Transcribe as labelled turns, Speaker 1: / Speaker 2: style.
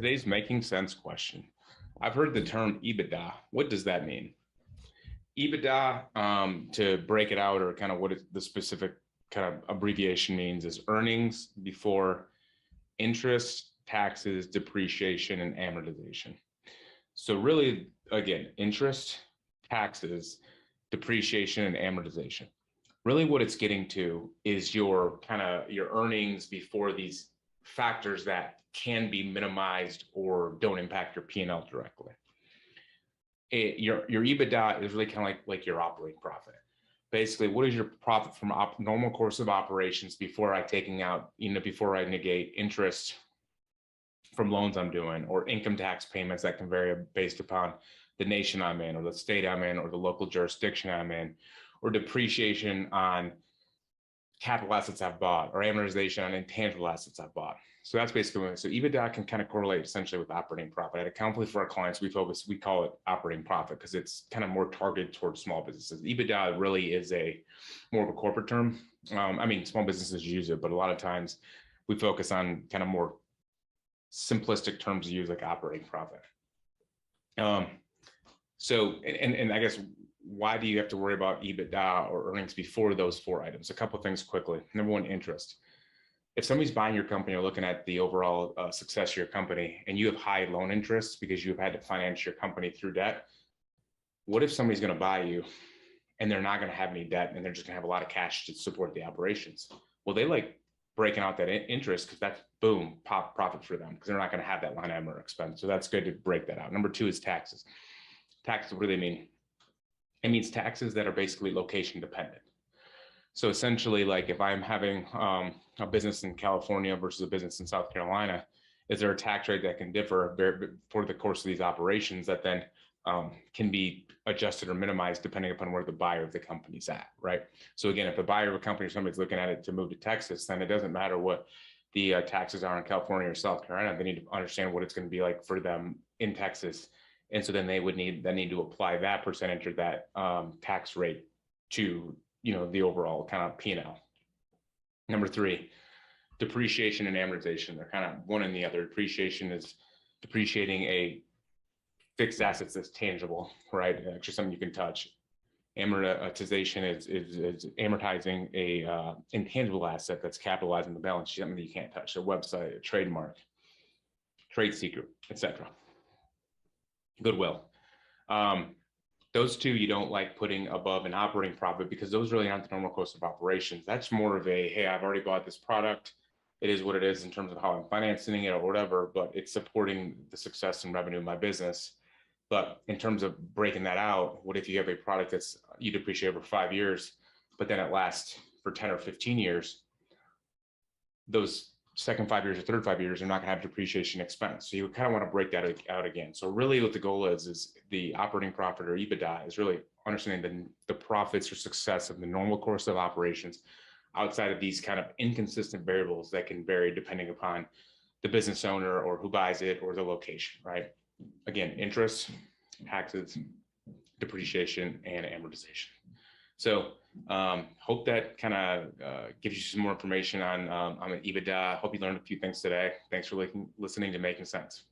Speaker 1: Today's making sense question. I've heard the term EBITDA. What does that mean? EBITDA, to break it out, or kind of what the specific kind of abbreviation means, is earnings before interest, taxes, depreciation, and amortization. So really, again, interest, taxes, depreciation, and amortization. Really what it's getting to is your earnings before these factors that can be minimized or don't impact your P&L directly. Your EBITDA is really kind of like your operating profit. Basically, what is your profit from normal course of operations before before I negate interest from loans I'm doing, or income tax payments that can vary based upon the nation I'm in, or the state I'm in, or the local jurisdiction I'm in, or depreciation on capital assets I've bought, or amortization on intangible assets I've bought. So that's basically what. So EBITDA can kind of correlate essentially with operating profit. At Accountfully, for our clients, we call it operating profit because it's kind of more targeted towards small businesses. EBITDA really is more of a corporate term. Small businesses use it, but a lot of times we focus on kind of more simplistic terms to use, like operating profit. So I guess, why do you have to worry about EBITDA or earnings before those four items? A couple of things quickly. Number one, interest. If somebody's buying your company or looking at the overall success of your company, and you have high loan interest because you've had to finance your company through debt, what if somebody's going to buy you and they're not going to have any debt and they're just going to have a lot of cash to support the operations? Well, they like breaking out that interest because that's boom, profit for them, because they're not going to have that line item or expense. So that's good to break that out. Number two is taxes. Taxes, what do they mean? It means taxes that are basically location dependent. So essentially, like if I'm having a business in California versus a business in South Carolina, is there a tax rate that can differ for the course of these operations that then can be adjusted or minimized depending upon where the buyer of the company's at, right? So again, if the buyer of a company or somebody's looking at it to move to Texas, then it doesn't matter what the taxes are in California or South Carolina. They need to understand what it's going to be like for them in Texas. And so then they need to apply that percentage or that tax rate to the overall kind of P&L. Number three, depreciation and amortization. They're kind of one and the other. Depreciation is depreciating a fixed assets that's tangible, right? Actually, something you can touch. Amortization is amortizing a intangible asset that's capitalized in the balance sheet, something that you can't touch, a website, a trademark, trade secret, etc. Goodwill. Those two you don't like putting above an operating profit because those really aren't the normal course of operations. That's more of a, hey, I've already bought this product. It is what it is in terms of how I'm financing it or whatever, but it's supporting the success and revenue of my business. But in terms of breaking that out, what if you have a product that's you depreciate over 5 years, but then it lasts for 10 or 15 years? Those second 5 years or third 5 years are not going to have depreciation expense. So you kind of want to break that out again. So really what the goal is the operating profit or EBITDA is really understanding the profits or success of the normal course of operations outside of these kind of inconsistent variables that can vary depending upon the business owner or who buys it or the location, right? Again, interest, taxes, depreciation, and amortization. So hope that kind of gives you some more information on the EBITDA. Hope you learned a few things today. Thanks for listening to Making Sense.